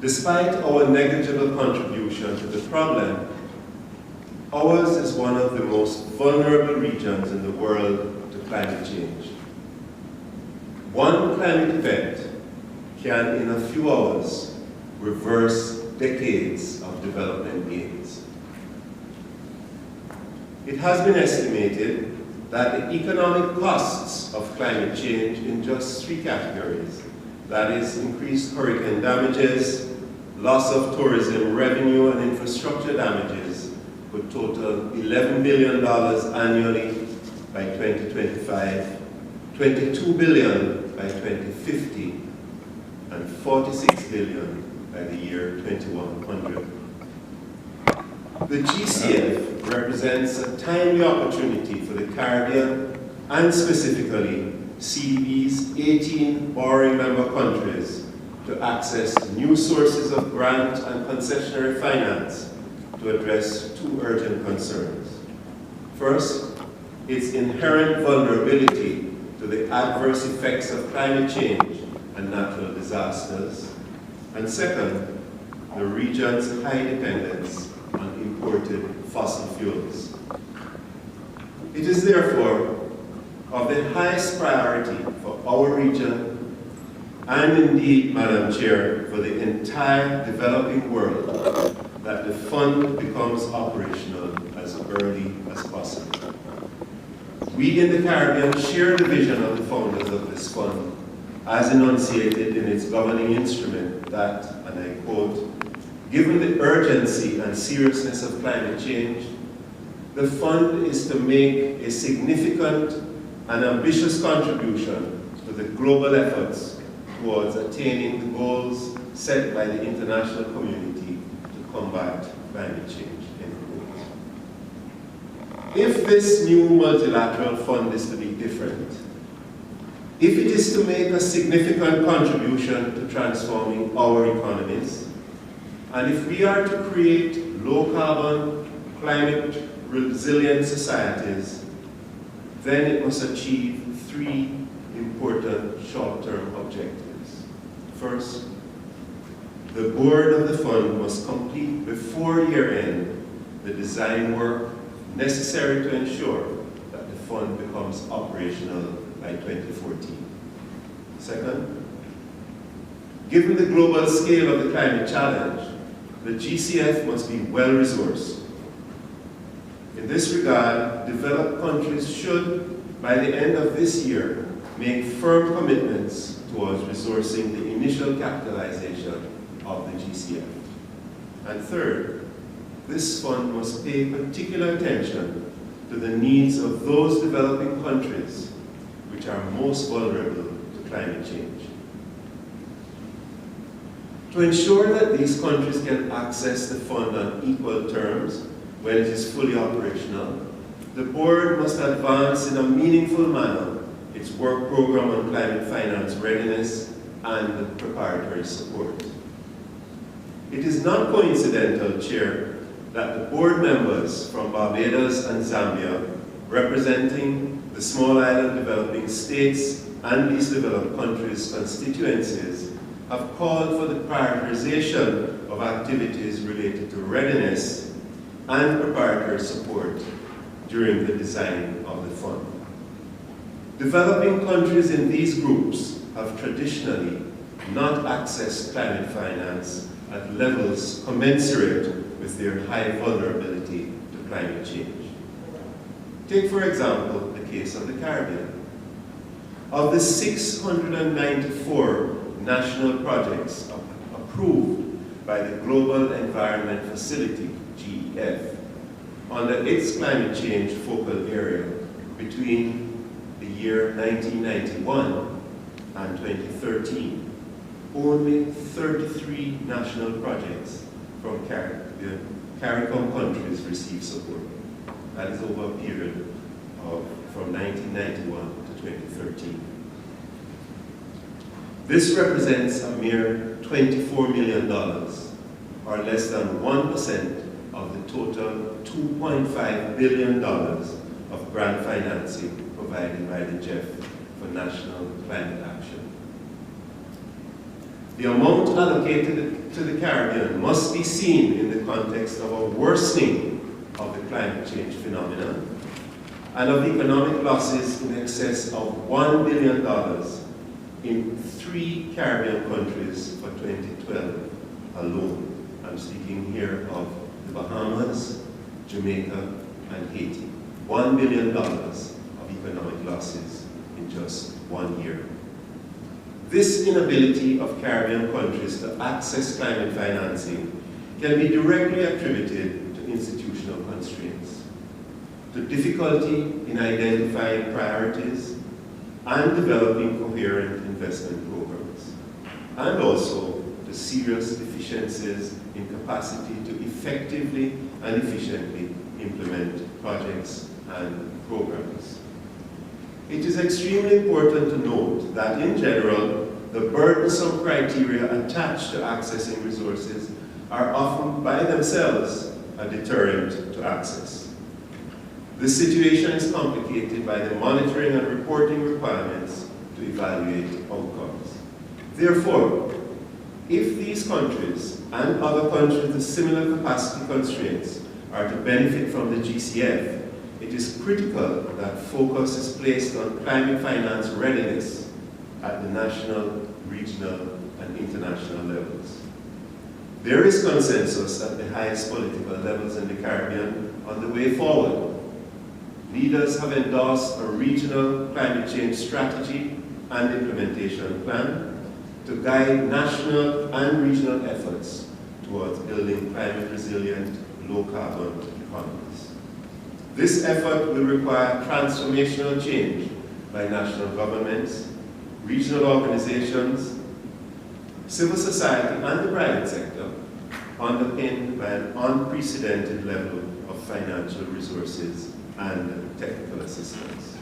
Despite our negligible contribution to the problem, ours is one of the most vulnerable regions in the world to climate change. One climate event can, in a few hours, reverse decades of development gains. It has been estimated that the economic costs of climate change in just 3 categories, that is, increased hurricane damages, loss of tourism revenue and infrastructure damages, would total $11 billion annually by 2025, $22 billion by 2050, and $46 billion by the year 2100. The GCF represents a timely opportunity for the Caribbean and specifically CDB's 18 borrowing member countries to access new sources of grant and concessionary finance to address 2 urgent concerns. First, its inherent vulnerability to the adverse effects of climate change and natural disasters. And second, the region's high dependence on imported fossil fuels. It is therefore of the highest priority for our region and indeed, Madam Chair, for the entire developing world that the fund becomes operational as early as possible. We in the Caribbean share the vision of the founders of this fund as enunciated in its governing instrument that, and I quote, "Given the urgency and seriousness of climate change, the fund is to make a significant and ambitious contribution to the global efforts towards attaining the goals set by the international community to combat climate change." End quote. If this new multilateral fund is to be different, if it is to make a significant contribution to transforming our economies, and if we are to create low-carbon, climate-resilient societies, then it must achieve 3 important short-term objectives. First, the board of the fund must complete before year-end the design work necessary to ensure that the fund becomes operational by 2014. Second, given the global scale of the climate challenge, the GCF must be well-resourced. In this regard, developed countries should, by the end of this year, make firm commitments towards resourcing the initial capitalization of the GCF. And third, this fund must pay particular attention to the needs of those developing countries which are most vulnerable to climate change. To ensure that these countries can access the fund on equal terms when it is fully operational, the board must advance in a meaningful manner its work program on climate finance readiness and the preparatory support. It is not coincidental, Chair, that the board members from Barbados and Zambia, representing the small island developing states and least developed countries' constituencies, have called for the prioritization of activities related to readiness and preparatory support during the design of the fund. Developing countries in these groups have traditionally not accessed climate finance at levels commensurate with their high vulnerability to climate change. Take, for example, the case of the Caribbean. Of the 694 national projects approved by the Global Environment Facility, GEF, under its climate change focal area between the year 1991 and 2013, only 33 national projects from CARICOM countries received support. That is over a period of from 1991 to 2013. This represents a mere $24 million, or less than 1% of the total $2.5 billion of grant financing provided by the GEF for national climate action. The amount allocated to the Caribbean must be seen in the context of a worsening of the climate change phenomenon and of economic losses in excess of $1 billion in 3 Caribbean countries for 2012 alone. I'm speaking here of the Bahamas, Jamaica, and Haiti. $1 billion of economic losses in just 1 year. This inability of Caribbean countries to access climate financing can be directly attributed to institutional constraints, to difficulty in identifying priorities and developing coherent investment programs, and also to serious deficiencies in capacity to effectively and efficiently implement projects and programs. It is extremely important to note that in general, the burdensome criteria attached to accessing resources are often by themselves a deterrent to access. The situation is complicated by the monitoring and reporting requirements to evaluate outcomes. Therefore, if these countries and other countries with similar capacity constraints are to benefit from the GCF, it is critical that focus is placed on climate finance readiness at the national, regional, and international levels. There is consensus at the highest political levels in the Caribbean on the way forward. Leaders have endorsed a regional climate change strategy and implementation plan to guide national and regional efforts towards building climate resilient, low carbon economies. This effort will require transformational change by national governments, regional organizations, civil society, and the private sector, underpinned by an unprecedented level of financial resources and technical assistance.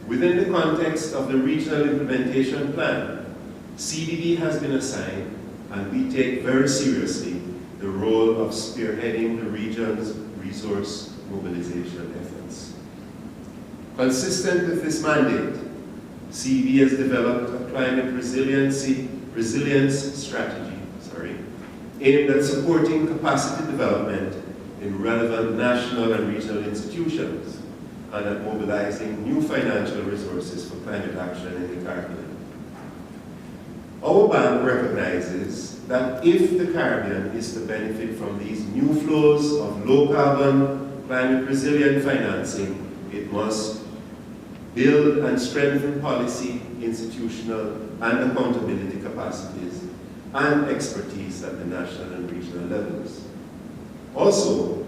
Within the context of the Regional Implementation Plan, CDB has been assigned, and we take very seriously the role of spearheading the region's resource mobilization efforts. Consistent with this mandate, CDB has developed a climate resilience strategy aimed at supporting capacity development in relevant national and regional institutions and at mobilizing new financial resources for climate action in the Caribbean. Our bank recognizes that if the Caribbean is to benefit from these new flows of low-carbon, climate-resilient financing, it must build and strengthen policy, institutional, and accountability capacities and expertise at the national and regional levels. Also,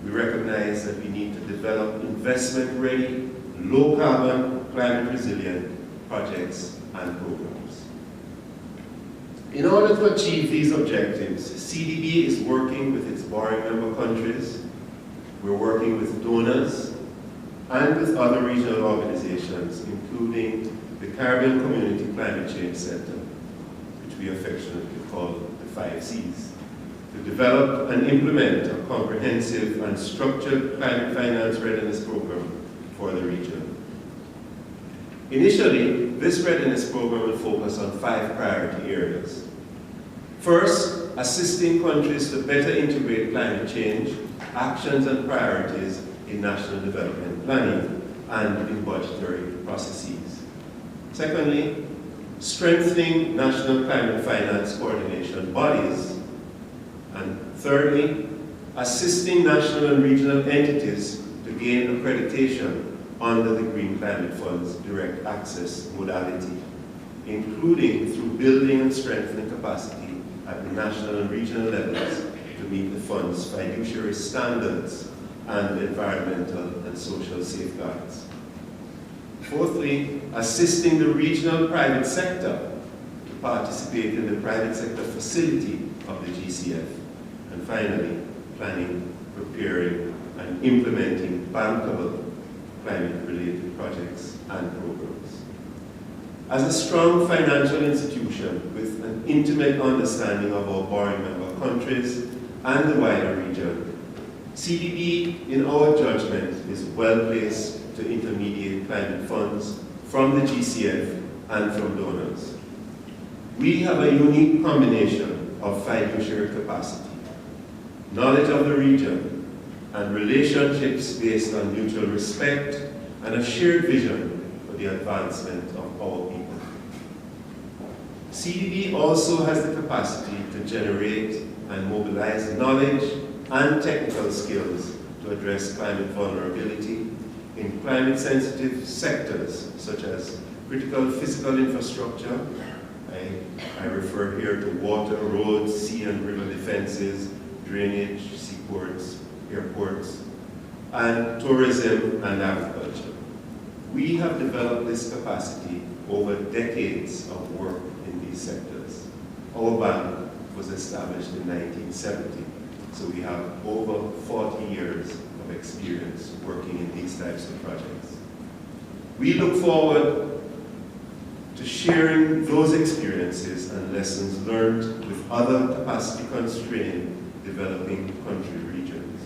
we recognize that we need to develop investment-ready, low-carbon, climate-resilient projects and programs. In order to achieve these objectives, CDB is working with its borrowing member countries, we're working with donors, and with other regional organizations, including the Caribbean Community Climate Change Center, which we affectionately call the 5 Cs, to develop and implement a comprehensive and structured climate finance readiness program for the region. Initially, this readiness program will focus on 5 priority areas. First, assisting countries to better integrate climate change, actions and priorities in national development planning and in budgetary processes. Secondly, strengthening national climate finance coordination bodies. And thirdly, assisting national and regional entities to gain accreditation under the Green Climate Fund's direct access modality, including through building and strengthening capacity at the national and regional levels to meet the fund's fiduciary standards and environmental and social safeguards. Fourthly, assisting the regional private sector to participate in the private sector facility of the GCF. And finally, planning, preparing, and implementing bankable climate-related projects and programs. As a strong financial institution with an intimate understanding of our borrowing member countries and the wider region, CDB, in our judgment, is well placed to intermediate climate funds from the GCF and from donors. We have a unique combination of fiduciary capacity, knowledge of the region, and relationships based on mutual respect and a shared vision for the advancement of our people. CDB also has the capacity to generate and mobilize knowledge and technical skills to address climate vulnerability in climate-sensitive sectors such as critical physical infrastructure. I refer here to water, roads, sea and river defenses, drainage, seaports, airports, and tourism and agriculture. We have developed this capacity over decades of work in these sectors. Our bank was established in 1970, so we have over 40 years of experience working in these types of projects. We look forward to sharing those experiences and lessons learned with other capacity-constrained developing country regions.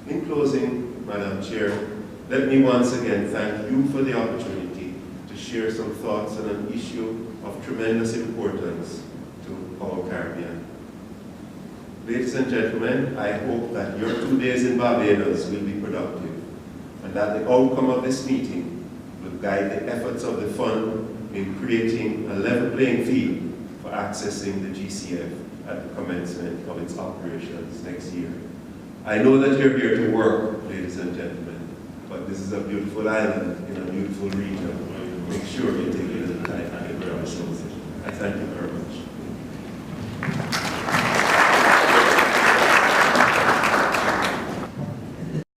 In closing, Madam Chair, let me once again thank you for the opportunity to share some thoughts on an issue of tremendous importance to our Caribbean. Ladies and gentlemen, I hope that your 2 days in Barbados will be productive and that the outcome of this meeting will guide the efforts of the Fund in creating a level playing field for accessing the GCF at the commencement of its operations next year. I know that you're here to work, ladies and gentlemen, but this is a beautiful island in a beautiful region. Make sure you take it as a time. I thank you very much.